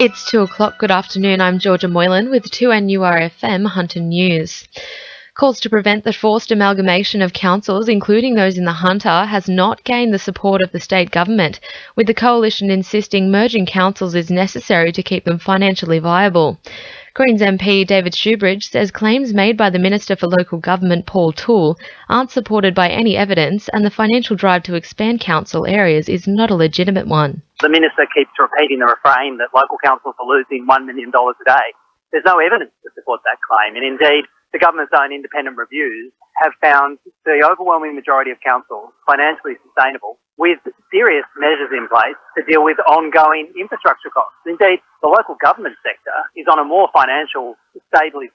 It's 2 o'clock. Good afternoon. I'm Georgia Moylan with 2NURFM Hunter News. Calls to prevent the forced amalgamation of councils, including those in the Hunter, has not gained the support of the state government, with the coalition insisting merging councils is necessary to keep them financially viable. Greens MP David Shoebridge says claims made by the Minister for Local Government Paul Toole aren't supported by any evidence, and the financial drive to expand council areas is not a legitimate one. The Minister keeps repeating the refrain that local councils are losing $1 million a day. There's no evidence to support that claim, and indeed, the government's own independent reviews have found the overwhelming majority of councils financially sustainable with serious measures in place to deal with ongoing infrastructure costs. Indeed, the local government sector is on a more stable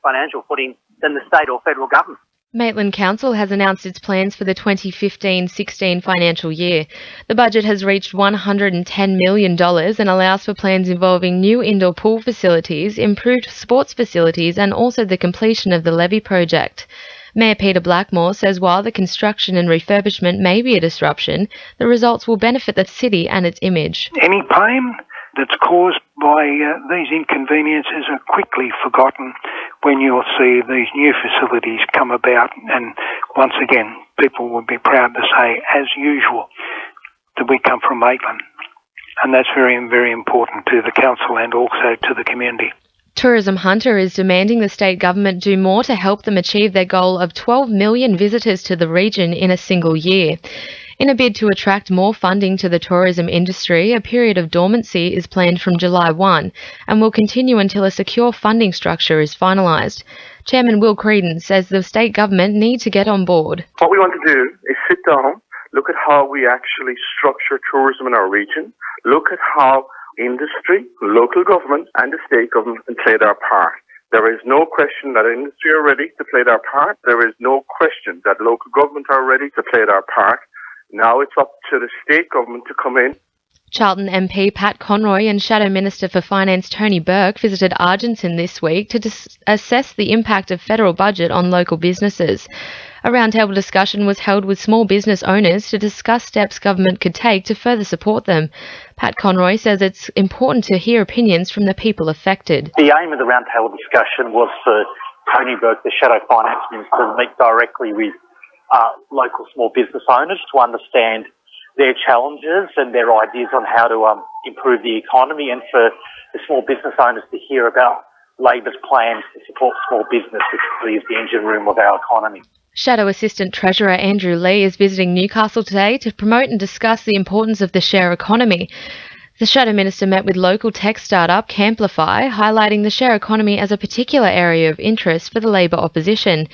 financial footing than the state or federal government. Moylan Council has announced its plans for the 2015-16 financial year. The budget has reached $110 million and allows for plans involving new indoor pool facilities, improved sports facilities and also the completion of the levee project. Mayor Peter Blackmore says while the construction and refurbishment may be a disruption, the results will benefit the city and its image. Any pain that's caused by these inconveniences are quickly forgotten when you'll see these new facilities come about, and once again people will be proud to say, as usual, that we come from Moylan, and that's very, very important to the council and also to the community. Tourism Hunter is demanding the state government do more to help them achieve their goal of 12 million visitors to the region in a single year. In a bid to attract more funding to the tourism industry, a period of dormancy is planned from July 1 and will continue until a secure funding structure is finalised. Chairman Will Creedon says the state government need to get on board. What we want to do is sit down, look at how we actually structure tourism in our region, look at how industry, local government and the state government can play their part. There is no question that industry are ready to play their part. There is no question that local government are ready to play their part. Now it's up to the state government to come in. Charlton MP Pat Conroy and Shadow Minister for Finance Tony Burke visited Argenton this week to assess the impact of federal budget on local businesses. A roundtable discussion was held with small business owners to discuss steps government could take to further support them. Pat Conroy says it's important to hear opinions from the people affected. The aim of the roundtable discussion was for Tony Burke, the Shadow Finance Minister, to meet directly with local small business owners to understand their challenges and their ideas on how to improve the economy, and for the small business owners to hear about Labor's plans to support small business, which really is the engine room of our economy. Shadow Assistant Treasurer Andrew Lee is visiting Newcastle today to promote and discuss the importance of the share economy. The Shadow Minister met with local tech startup Camplify, highlighting the share economy as a particular area of interest for the Labor opposition.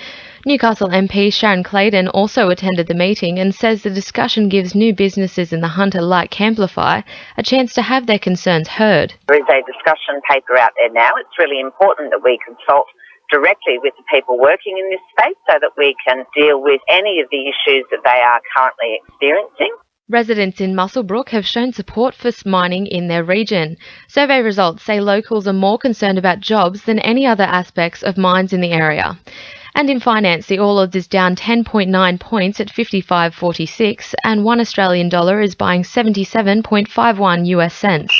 Newcastle MP Sharon Clayton also attended the meeting and says the discussion gives new businesses in the Hunter like Camplify a chance to have their concerns heard. There is a discussion paper out there now. It's really important that we consult directly with the people working in this space so that we can deal with any of the issues that they are currently experiencing. Residents in Muswellbrook have shown support for mining in their region. Survey results say locals are more concerned about jobs than any other aspects of mines in the area. And in finance, the All Odds is down 10.9 points at 55.46, and $1 Australian dollar is buying 77.51 US cents.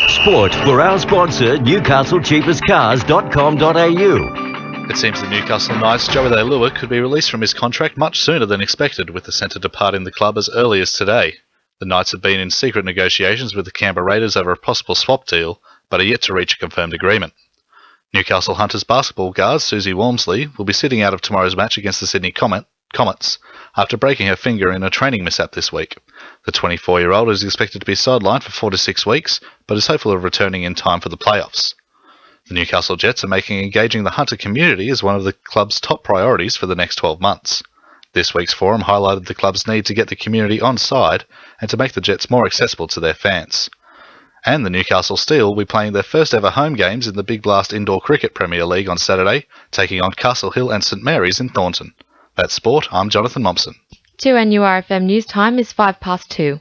Sport for our sponsor, newcastlecheapestcars.com.au. It seems the Newcastle Knights' Joey Leilua could be released from his contract much sooner than expected, with the centre departing the club as early as today. The Knights have been in secret negotiations with the Canberra Raiders over a possible swap deal, but are yet to reach a confirmed agreement. Newcastle Hunters basketball guard Susie Walmsley will be sitting out of tomorrow's match against the Sydney Comets after breaking her finger in a training mishap this week. The 24-year-old is expected to be sidelined for 4 to 6 weeks, but is hopeful of returning in time for the playoffs. The Newcastle Jets are making engaging the Hunter community as one of the club's top priorities for the next 12 months. This week's forum highlighted the club's need to get the community on side and to make the Jets more accessible to their fans. And the Newcastle Steel will be playing their first ever home games in the Big Blast Indoor Cricket Premier League on Saturday, taking on Castle Hill and St Mary's in Thornton. That's sport. I'm Jonathan Mompson. 2NURFM News Time is 2:05.